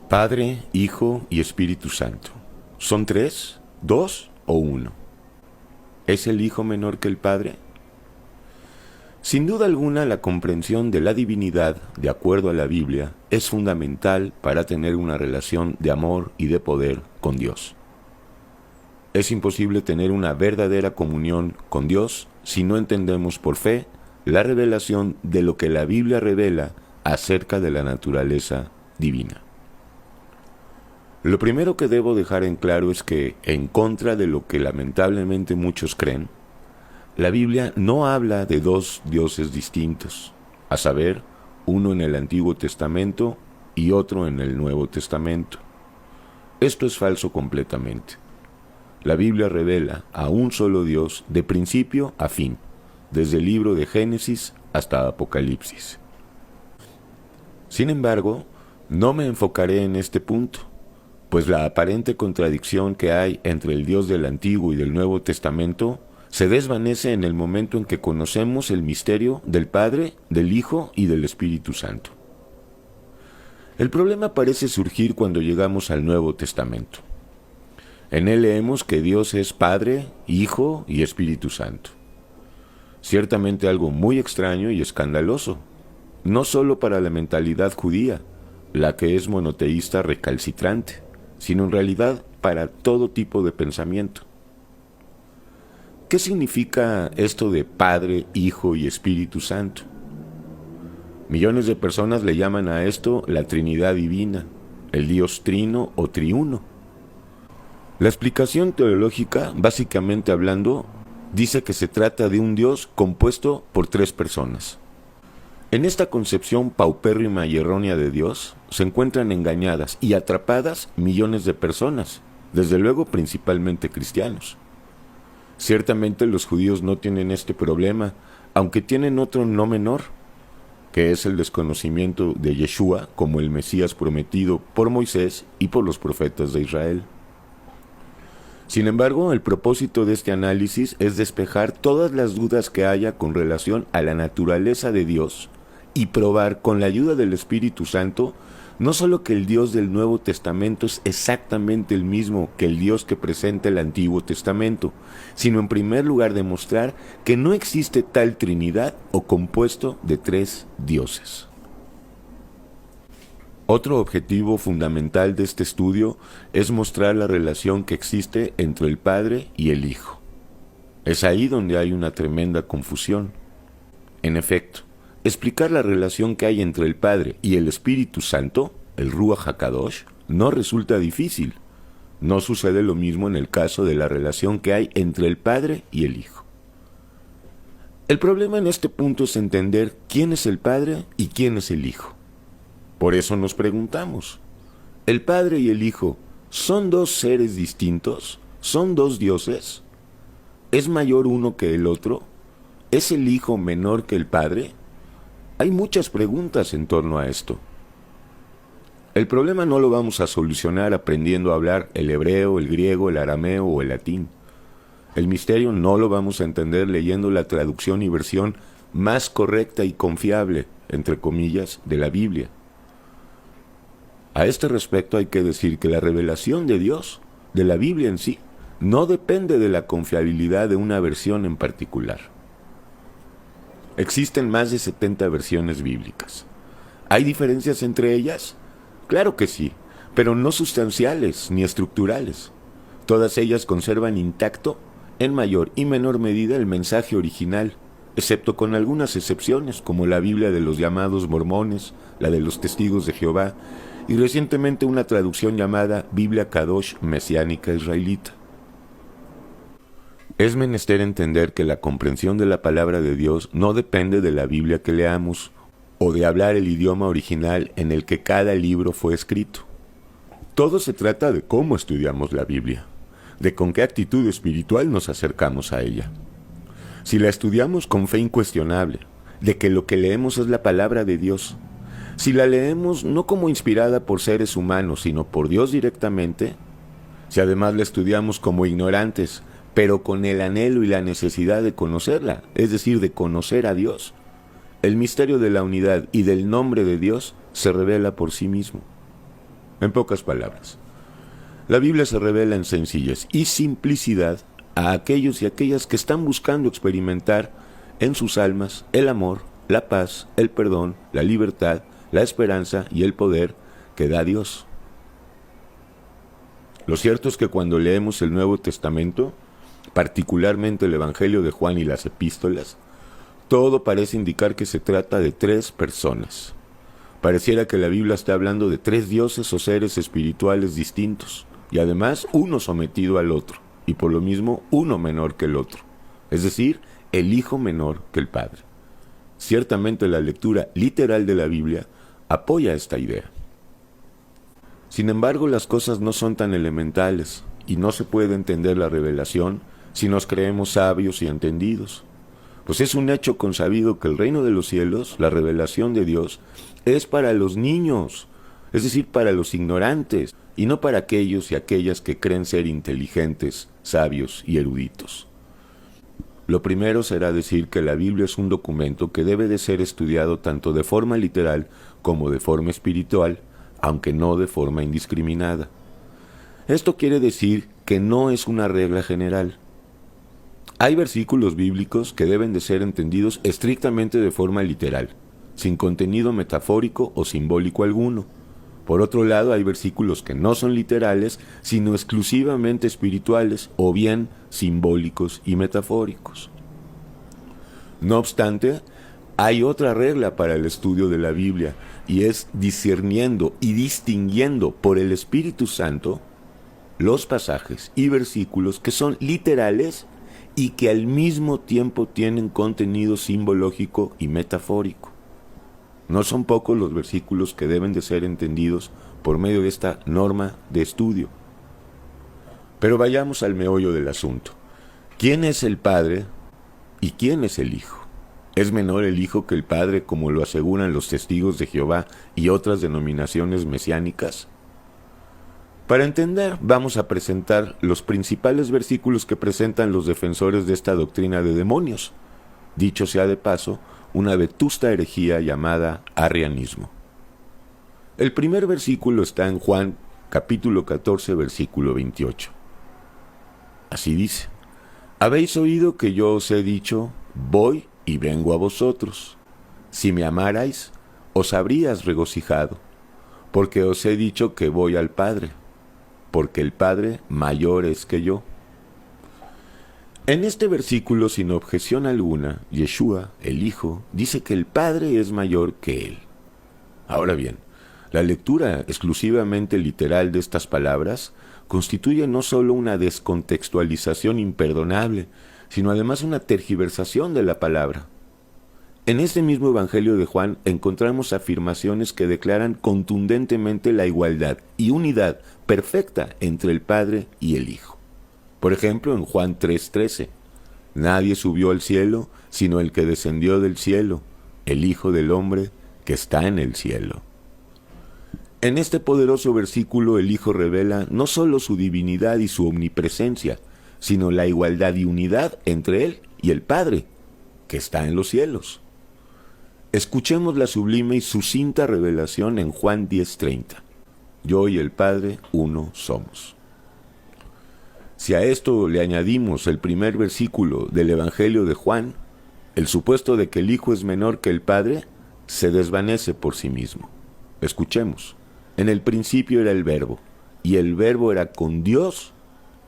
Padre, Hijo y Espíritu Santo. ¿Son tres, dos o uno? ¿Es el Hijo menor que el Padre? Sin duda alguna, la comprensión de la divinidad, de acuerdo a la Biblia, es fundamental para tener una relación de amor y de poder con Dios. Es imposible tener una verdadera comunión con Dios si no entendemos por fe la revelación de lo que la Biblia revela acerca de la naturaleza divina. Lo primero que debo dejar en claro es que, en contra de lo que lamentablemente muchos creen, la Biblia no habla de dos dioses distintos, a saber, uno en el Antiguo Testamento y otro en el Nuevo Testamento. Esto es falso completamente. La Biblia revela a un solo Dios de principio a fin, desde el libro de Génesis hasta Apocalipsis. Sin embargo, no me enfocaré en este punto, pues la aparente contradicción que hay entre el Dios del Antiguo y del Nuevo Testamento se desvanece en el momento en que conocemos el misterio del Padre, del Hijo y del Espíritu Santo. El problema parece surgir cuando llegamos al Nuevo Testamento. En él leemos que Dios es Padre, Hijo y Espíritu Santo. Ciertamente algo muy extraño y escandaloso, no solo para la mentalidad judía, la que es monoteísta recalcitrante, sino en realidad para todo tipo de pensamiento. ¿Qué significa esto de Padre, Hijo y Espíritu Santo? Millones de personas le llaman a esto la Trinidad Divina, el Dios Trino o Triuno. La explicación teológica, básicamente hablando, dice que se trata de un Dios compuesto por tres personas. En esta concepción paupérrima y errónea de Dios se encuentran engañadas y atrapadas millones de personas, desde luego principalmente cristianos. Ciertamente los judíos no tienen este problema, aunque tienen otro no menor, que es el desconocimiento de Yeshua como el Mesías prometido por Moisés y por los profetas de Israel. Sin embargo, el propósito de este análisis es despejar todas las dudas que haya con relación a la naturaleza de Dios y probar con la ayuda del Espíritu Santo no solo que el Dios del Nuevo Testamento es exactamente el mismo que el Dios que presenta el Antiguo Testamento, sino en primer lugar demostrar que no existe tal Trinidad o compuesto de tres dioses. Otro objetivo fundamental de este estudio es mostrar la relación que existe entre el Padre y el Hijo. Es ahí donde hay una tremenda confusión. En efecto, explicar la relación que hay entre el Padre y el Espíritu Santo, el Ruach HaKadosh, no resulta difícil. No sucede lo mismo en el caso de la relación que hay entre el Padre y el Hijo. El problema en este punto es entender quién es el Padre y quién es el Hijo. Por eso nos preguntamos, ¿el Padre y el Hijo son dos seres distintos? ¿Son dos dioses? ¿Es mayor uno que el otro? ¿Es el Hijo menor que el Padre? Hay muchas preguntas en torno a esto. El problema no lo vamos a solucionar aprendiendo a hablar el hebreo, el griego, el arameo o el latín. El misterio no lo vamos a entender leyendo la traducción y versión más correcta y confiable, entre comillas, de la Biblia. A este respecto hay que decir que la revelación de Dios, de la Biblia en sí, no depende de la confiabilidad de una versión en particular. Existen más de 70 versiones bíblicas. ¿Hay diferencias entre ellas? Claro que sí, pero no sustanciales ni estructurales. Todas ellas conservan intacto, en mayor y menor medida, el mensaje original, excepto con algunas excepciones, como la Biblia de los llamados mormones, la de los testigos de Jehová, y recientemente una traducción llamada Biblia Kadosh Mesiánica Israelita. Es menester entender que la comprensión de la palabra de Dios no depende de la Biblia que leamos o de hablar el idioma original en el que cada libro fue escrito. Todo se trata de cómo estudiamos la Biblia, de con qué actitud espiritual nos acercamos a ella. Si la estudiamos con fe incuestionable, de que lo que leemos es la palabra de Dios, si la leemos no como inspirada por seres humanos, sino por Dios directamente, si además la estudiamos como ignorantes, pero con el anhelo y la necesidad de conocerla, es decir, de conocer a Dios, el misterio de la unidad y del nombre de Dios se revela por sí mismo. En pocas palabras, la Biblia se revela en sencillez y simplicidad a aquellos y aquellas que están buscando experimentar en sus almas el amor, la paz, el perdón, la libertad, la esperanza y el poder que da Dios. Lo cierto es que cuando leemos el Nuevo Testamento, particularmente el Evangelio de Juan y las epístolas, todo parece indicar que se trata de tres personas. Pareciera que la Biblia está hablando de tres dioses o seres espirituales distintos, y además uno sometido al otro, y por lo mismo uno menor que el otro, es decir, el Hijo menor que el Padre. Ciertamente la lectura literal de la Biblia apoya esta idea. Sin embargo, las cosas no son tan elementales, y no se puede entender la revelación si nos creemos sabios y entendidos. Pues es un hecho consabido que el reino de los cielos, la revelación de Dios, es para los niños, es decir, para los ignorantes, y no para aquellos y aquellas que creen ser inteligentes, sabios y eruditos. Lo primero será decir que la Biblia es un documento que debe de ser estudiado tanto de forma literal como de forma espiritual, aunque no de forma indiscriminada. Esto quiere decir que no es una regla general. Hay versículos bíblicos que deben de ser entendidos estrictamente de forma literal, sin contenido metafórico o simbólico alguno. Por otro lado, hay versículos que no son literales, sino exclusivamente espirituales o bien simbólicos y metafóricos. No obstante, hay otra regla para el estudio de la Biblia, y es discerniendo y distinguiendo por el Espíritu Santo los pasajes y versículos que son literales y que al mismo tiempo tienen contenido simbológico y metafórico. No son pocos los versículos que deben de ser entendidos por medio de esta norma de estudio. Pero vayamos al meollo del asunto. ¿Quién es el Padre y quién es el Hijo? ¿Es menor el Hijo que el Padre, como lo aseguran los testigos de Jehová y otras denominaciones mesiánicas? Para entender, vamos a presentar los principales versículos que presentan los defensores de esta doctrina de demonios. Dicho sea de paso, una vetusta herejía llamada arrianismo. El primer versículo está en Juan, capítulo 14, versículo 28. Así dice: habéis oído que yo os he dicho, voy y vengo a vosotros. Si me amarais, os habrías regocijado, porque os he dicho que voy al Padre, porque el Padre mayor es que yo. En este versículo, sin objeción alguna, Yeshua, el Hijo, dice que el Padre es mayor que Él. Ahora bien, la lectura exclusivamente literal de estas palabras constituye no solo una descontextualización imperdonable, sino además una tergiversación de la palabra. En este mismo Evangelio de Juan encontramos afirmaciones que declaran contundentemente la igualdad y unidad perfecta entre el Padre y el Hijo. Por ejemplo, en Juan 3:13, nadie subió al cielo, sino el que descendió del cielo, el Hijo del Hombre que está en el cielo. En este poderoso versículo el Hijo revela no solo su divinidad y su omnipresencia, sino la igualdad y unidad entre Él y el Padre, que está en los cielos. Escuchemos la sublime y sucinta revelación en Juan 10:30. Yo y el Padre uno somos. Si a esto le añadimos el primer versículo del Evangelio de Juan, el supuesto de que el Hijo es menor que el Padre se desvanece por sí mismo. Escuchemos. En el principio era el Verbo, y el Verbo era con Dios,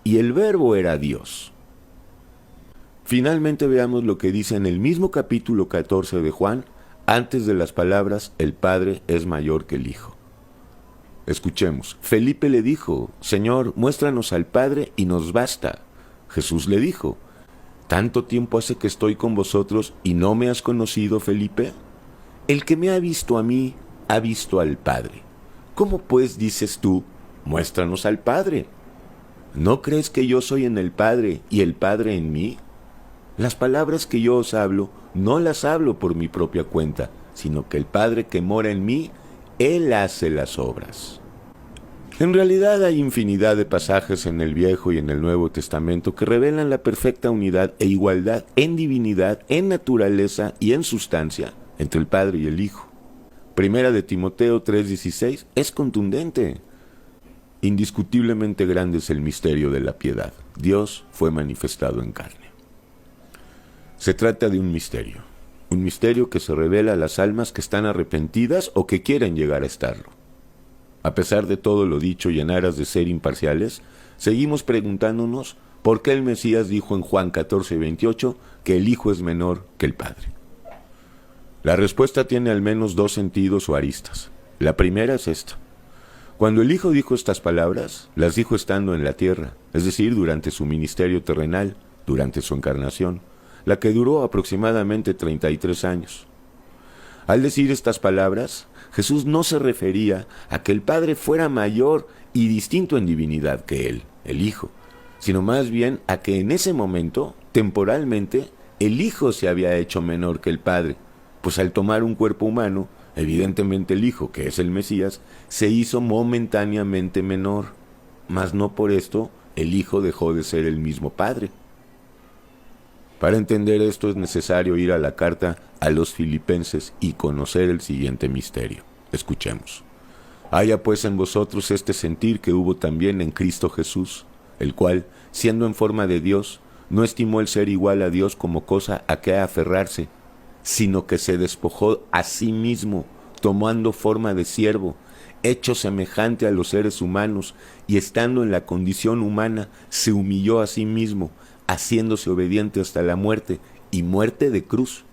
y el Verbo era Dios. Finalmente veamos lo que dice en el mismo capítulo 14 de Juan, antes de las palabras, el Padre es mayor que el Hijo. Escuchemos. Felipe le dijo, Señor, muéstranos al Padre y nos basta. Jesús le dijo, ¿tanto tiempo hace que estoy con vosotros y no me has conocido, Felipe? El que me ha visto a mí, ha visto al Padre. ¿Cómo pues dices tú, muéstranos al Padre? ¿No crees que yo soy en el Padre y el Padre en mí? Las palabras que yo os hablo, no las hablo por mi propia cuenta, sino que el Padre que mora en mí, Él hace las obras. En realidad hay infinidad de pasajes en el Viejo y en el Nuevo Testamento que revelan la perfecta unidad e igualdad en divinidad, en naturaleza y en sustancia entre el Padre y el Hijo. Primera de Timoteo 3:16 es contundente. Indiscutiblemente grande es el misterio de la piedad. Dios fue manifestado en carne. Se trata de un misterio que se revela a las almas que están arrepentidas o que quieren llegar a estarlo. A pesar de todo lo dicho y en aras de ser imparciales, seguimos preguntándonos por qué el Mesías dijo en Juan 14:28 que el Hijo es menor que el Padre. La respuesta tiene al menos dos sentidos o aristas. La primera es esta. Cuando el Hijo dijo estas palabras, las dijo estando en la tierra, es decir, durante su ministerio terrenal, durante su encarnación, la que duró aproximadamente 33 años. Al decir estas palabras, Jesús no se refería a que el Padre fuera mayor y distinto en divinidad que él, el Hijo, sino más bien a que en ese momento, temporalmente, el Hijo se había hecho menor que el Padre, pues al tomar un cuerpo humano, evidentemente el Hijo, que es el Mesías, se hizo momentáneamente menor, mas no por esto el Hijo dejó de ser el mismo Padre. Para entender esto es necesario ir a la carta a los Filipenses y conocer el siguiente misterio. Escuchemos. Haya pues en vosotros este sentir que hubo también en Cristo Jesús, el cual, siendo en forma de Dios, no estimó el ser igual a Dios como cosa a que aferrarse, sino que se despojó a sí mismo, tomando forma de siervo, hecho semejante a los seres humanos, y estando en la condición humana, se humilló a sí mismo, haciéndose obediente hasta la muerte, y muerte de cruz.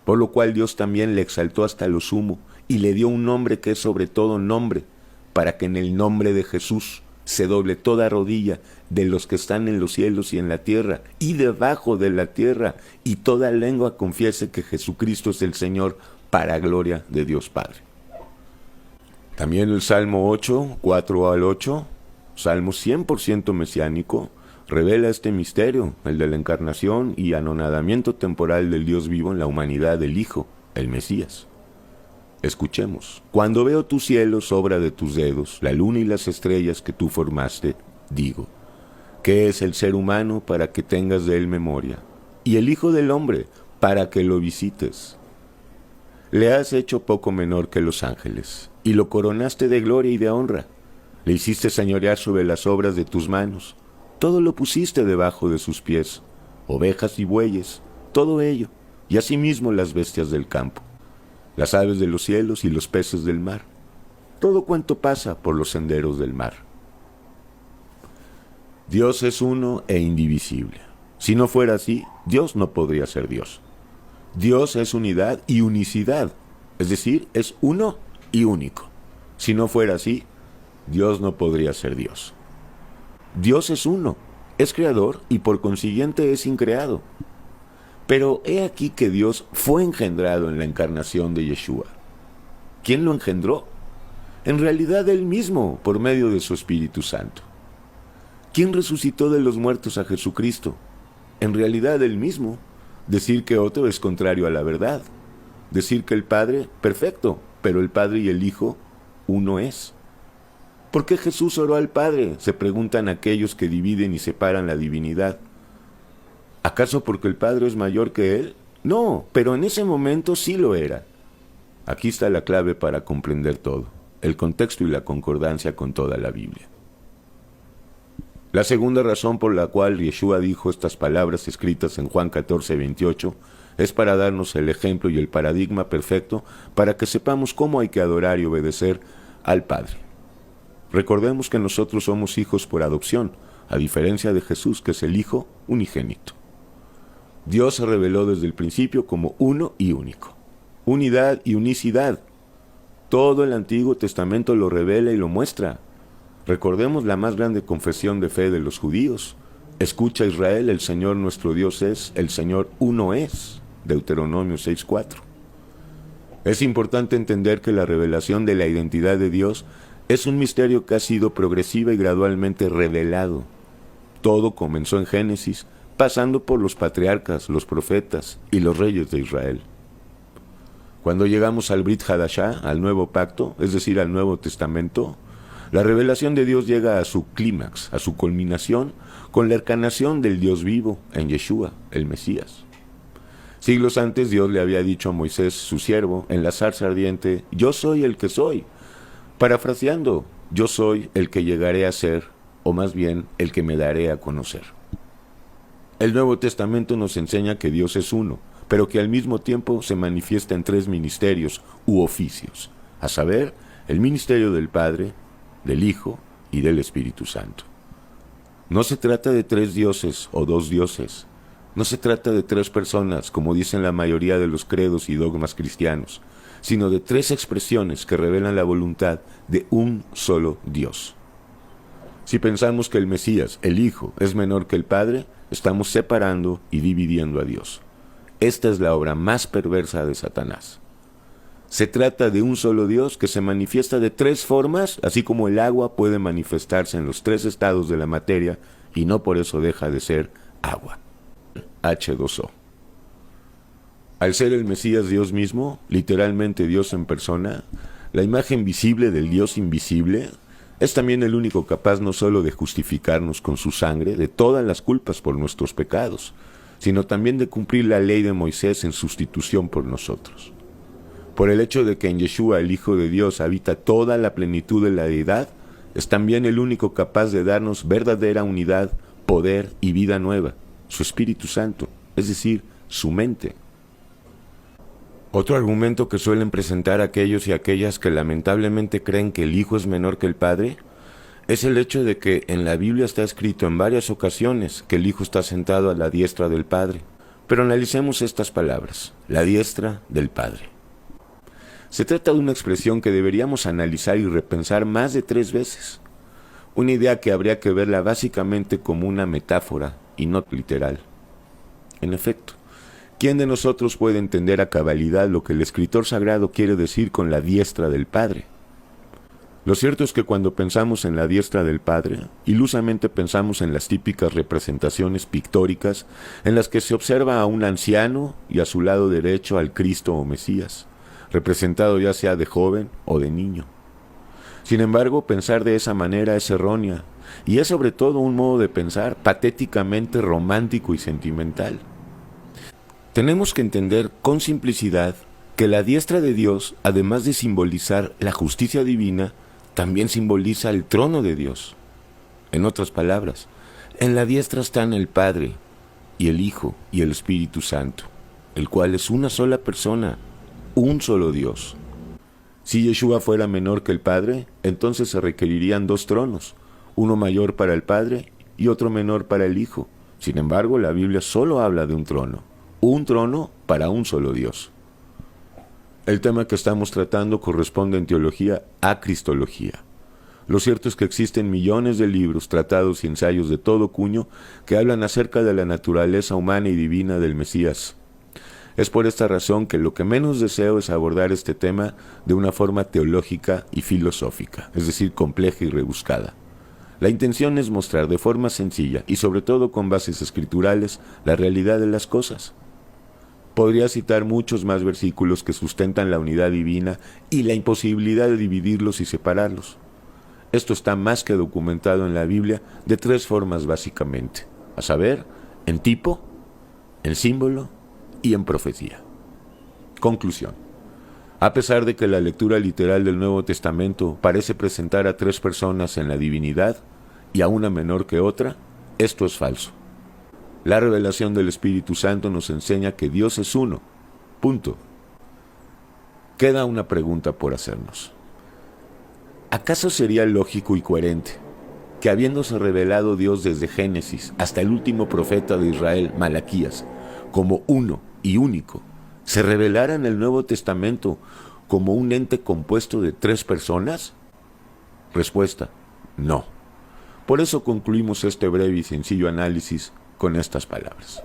Por lo cual Dios también le exaltó hasta lo sumo, y le dio un nombre que es sobre todo nombre, para que en el nombre de Jesús se doble toda rodilla de los que están en los cielos y en la tierra, y debajo de la tierra, y toda lengua confiese que Jesucristo es el Señor, para gloria de Dios Padre. También el Salmo 8, 4 al 8, Salmo 100% mesiánico, revela este misterio, el de la encarnación y anonadamiento temporal del Dios vivo en la humanidad del Hijo, el Mesías. Escuchemos. Cuando veo tus cielos, obra de tus dedos, la luna y las estrellas que tú formaste, digo, ¿qué es el ser humano para que tengas de él memoria? Y el Hijo del hombre para que lo visites. Le has hecho poco menor que los ángeles, y lo coronaste de gloria y de honra. Le hiciste señorear sobre las obras de tus manos. Todo lo pusiste debajo de sus pies, ovejas y bueyes, todo ello, y asimismo las bestias del campo, las aves de los cielos y los peces del mar, todo cuanto pasa por los senderos del mar. Dios es uno e indivisible. Si no fuera así, Dios no podría ser Dios. Dios es unidad y unicidad, es decir, es uno y único. Si no fuera así, Dios no podría ser Dios. Dios es uno, es creador y por consiguiente es increado. Pero he aquí que Dios fue engendrado en la encarnación de Yeshua. ¿Quién lo engendró? En realidad Él mismo, por medio de su Espíritu Santo. ¿Quién resucitó de los muertos a Jesucristo? En realidad Él mismo. Decir que otro es contrario a la verdad. Decir que el Padre, perfecto, pero el Padre y el Hijo, uno es. ¿Por qué Jesús oró al Padre?, se preguntan aquellos que dividen y separan la divinidad. ¿Acaso porque el Padre es mayor que Él? No, pero en ese momento sí lo era. Aquí está la clave para comprender todo, el contexto y la concordancia con toda la Biblia. La segunda razón por la cual Yeshua dijo estas palabras escritas en Juan 14:28 es para darnos el ejemplo y el paradigma perfecto para que sepamos cómo hay que adorar y obedecer al Padre. Recordemos que nosotros somos hijos por adopción, a diferencia de Jesús, que es el Hijo unigénito. Dios se reveló desde el principio como uno y único. Unidad y unicidad. Todo el Antiguo Testamento lo revela y lo muestra. Recordemos la más grande confesión de fe de los judíos. Escucha Israel, el Señor nuestro Dios es, el Señor uno es. Deuteronomio 6:4. Es importante entender que la revelación de la identidad de Dios es un misterio que ha sido progresiva y gradualmente revelado. Todo comenzó en Génesis, pasando por los patriarcas, los profetas y los reyes de Israel. Cuando llegamos al Brit Hadashah, al Nuevo Pacto, es decir, al Nuevo Testamento, la revelación de Dios llega a su clímax, a su culminación, con la encarnación del Dios vivo en Yeshua, el Mesías. Siglos antes Dios le había dicho a Moisés, su siervo, en la zarza ardiente, «Yo soy el que soy». Parafraseando, yo soy el que llegaré a ser, o más bien el que me daré a conocer. El Nuevo Testamento nos enseña que Dios es uno, pero que al mismo tiempo se manifiesta en tres ministerios u oficios, a saber, el ministerio del Padre, del Hijo y del Espíritu Santo. No se trata de tres dioses o dos dioses, no se trata de tres personas, como dicen la mayoría de los credos y dogmas cristianos, sino de tres expresiones que revelan la voluntad de un solo Dios. Si pensamos que el Mesías, el Hijo, es menor que el Padre, estamos separando y dividiendo a Dios. Esta es la obra más perversa de Satanás. Se trata de un solo Dios que se manifiesta de tres formas, así como el agua puede manifestarse en los tres estados de la materia y no por eso deja de ser agua. H2O. Al ser el Mesías Dios mismo, literalmente Dios en persona, la imagen visible del Dios invisible, es también el único capaz no solo de justificarnos con su sangre de todas las culpas por nuestros pecados, sino también de cumplir la ley de Moisés en sustitución por nosotros. Por el hecho de que en Yeshua, el Hijo de Dios, habita toda la plenitud de la deidad, es también el único capaz de darnos verdadera unidad, poder y vida nueva, su Espíritu Santo, es decir, su mente. Otro argumento que suelen presentar aquellos y aquellas que lamentablemente creen que el Hijo es menor que el Padre es el hecho de que en la Biblia está escrito en varias ocasiones que el Hijo está sentado a la diestra del Padre. Pero analicemos estas palabras, la diestra del Padre. Se trata de una expresión que deberíamos analizar y repensar más de 3 veces. Una idea que habría que verla básicamente como una metáfora y no literal. En efecto, ¿quién de nosotros puede entender a cabalidad lo que el escritor sagrado quiere decir con la diestra del Padre? Lo cierto es que cuando pensamos en la diestra del Padre, ilusamente pensamos en las típicas representaciones pictóricas en las que se observa a un anciano y a su lado derecho al Cristo o Mesías, representado ya sea de joven o de niño. Sin embargo, pensar de esa manera es errónea, y es sobre todo un modo de pensar patéticamente romántico y sentimental. Tenemos que entender con simplicidad que la diestra de Dios, además de simbolizar la justicia divina, también simboliza el trono de Dios. En otras palabras, en la diestra están el Padre, y el Hijo, y el Espíritu Santo, el cual es una sola persona, un solo Dios. Si Yeshua fuera menor que el Padre, entonces se requerirían 2 tronos, uno mayor para el Padre y otro menor para el Hijo. Sin embargo, la Biblia solo habla de un trono para un solo Dios. El tema que estamos tratando corresponde en teología a cristología. Lo cierto es que existen millones de libros, tratados y ensayos de todo cuño que hablan acerca de la naturaleza humana y divina del Mesías. Es por esta razón que lo que menos deseo es abordar este tema de una forma teológica y filosófica, es decir, compleja y rebuscada. La intención es mostrar de forma sencilla y sobre todo con bases escriturales la realidad de las cosas. Podría citar muchos más versículos que sustentan la unidad divina y la imposibilidad de dividirlos y separarlos. Esto está más que documentado en la Biblia de 3 formas básicamente, a saber, en tipo, en símbolo y en profecía. Conclusión. A pesar de que la lectura literal del Nuevo Testamento parece presentar a 3 personas en la divinidad y a una menor que otra, esto es falso. La revelación del Espíritu Santo nos enseña que Dios es uno. Punto. Queda una pregunta por hacernos. ¿Acaso sería lógico y coherente que habiéndose revelado Dios desde Génesis hasta el último profeta de Israel, Malaquías, como uno y único, se revelara en el Nuevo Testamento como un ente compuesto de 3 personas? Respuesta: no. Por eso concluimos este breve y sencillo análisis con estas palabras.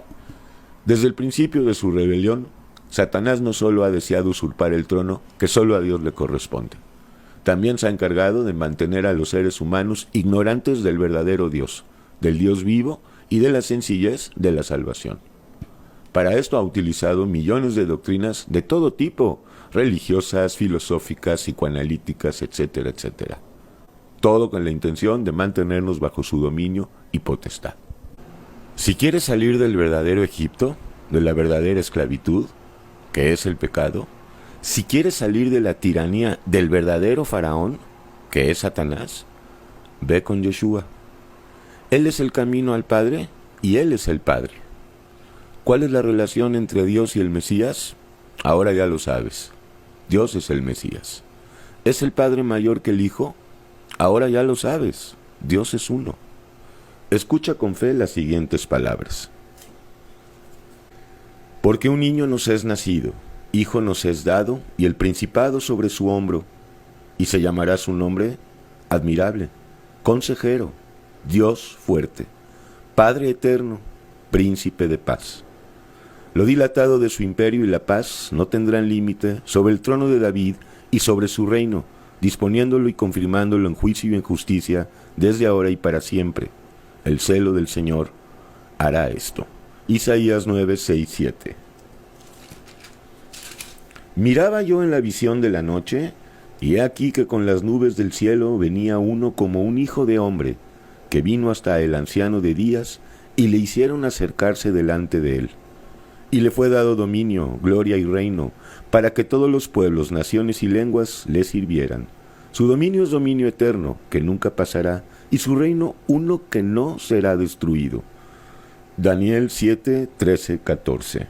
Desde el principio de su rebelión, Satanás no solo ha deseado usurpar el trono que solo a Dios le corresponde, también se ha encargado de mantener a los seres humanos ignorantes del verdadero Dios, del Dios vivo y de la sencillez de la salvación. Para esto ha utilizado millones de doctrinas de todo tipo, religiosas, filosóficas, psicoanalíticas, etcétera, etcétera. Todo con la intención de mantenernos bajo su dominio y potestad. Si quieres salir del verdadero Egipto, de la verdadera esclavitud, que es el pecado, si quieres salir de la tiranía del verdadero faraón, que es Satanás, ve con Yeshua. Él es el camino al Padre y Él es el Padre. ¿Cuál es la relación entre Dios y el Mesías? Ahora ya lo sabes. Dios es el Mesías. ¿Es el Padre mayor que el Hijo? Ahora ya lo sabes. Dios es uno. Escucha con fe las siguientes palabras. Porque un niño nos es nacido, hijo nos es dado, y el principado sobre su hombro, y se llamará su nombre admirable, consejero, Dios fuerte, Padre eterno, príncipe de paz. Lo dilatado de su imperio y la paz no tendrán límite sobre el trono de David y sobre su reino, disponiéndolo y confirmándolo en juicio y en justicia desde ahora y para siempre. El celo del Señor hará esto. Isaías 9, 6, 7. Miraba yo en la visión de la noche, y he aquí que con las nubes del cielo venía uno como un hijo de hombre, que vino hasta el anciano de días, y le hicieron acercarse delante de él. Y le fue dado dominio, gloria y reino, para que todos los pueblos, naciones y lenguas le sirvieran. Su dominio es dominio eterno, que nunca pasará, y su reino uno que no será destruido. Daniel 7, 13, 14.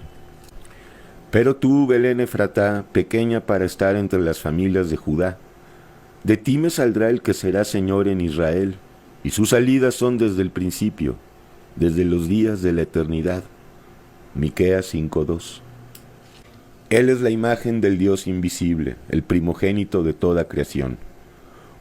Pero tú, Belén Efratá, pequeña para estar entre las familias de Judá, de ti me saldrá el que será Señor en Israel, y sus salidas son desde el principio, desde los días de la eternidad. Miqueas 5:2. Él es la imagen del Dios invisible, el primogénito de toda creación.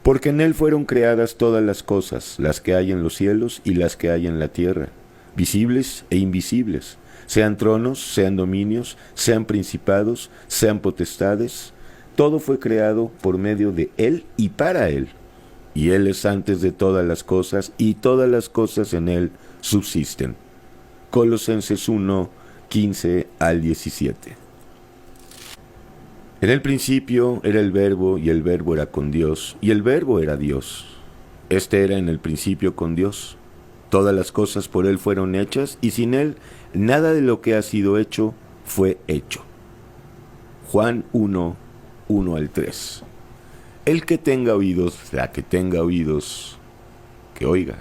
Porque en él fueron creadas todas las cosas, las que hay en los cielos y las que hay en la tierra, visibles e invisibles, sean tronos, sean dominios, sean principados, sean potestades. Todo fue creado por medio de él y para él. Y él es antes de todas las cosas, y todas las cosas en él subsisten. Colosenses 1, 15 al 17. En el principio era el Verbo, y el Verbo era con Dios, y el Verbo era Dios. Este era en el principio con Dios. Todas las cosas por él fueron hechas, y sin él nada de lo que ha sido hecho fue hecho. Juan 1, 1 al 3. El que tenga oídos, la que tenga oídos, que oiga.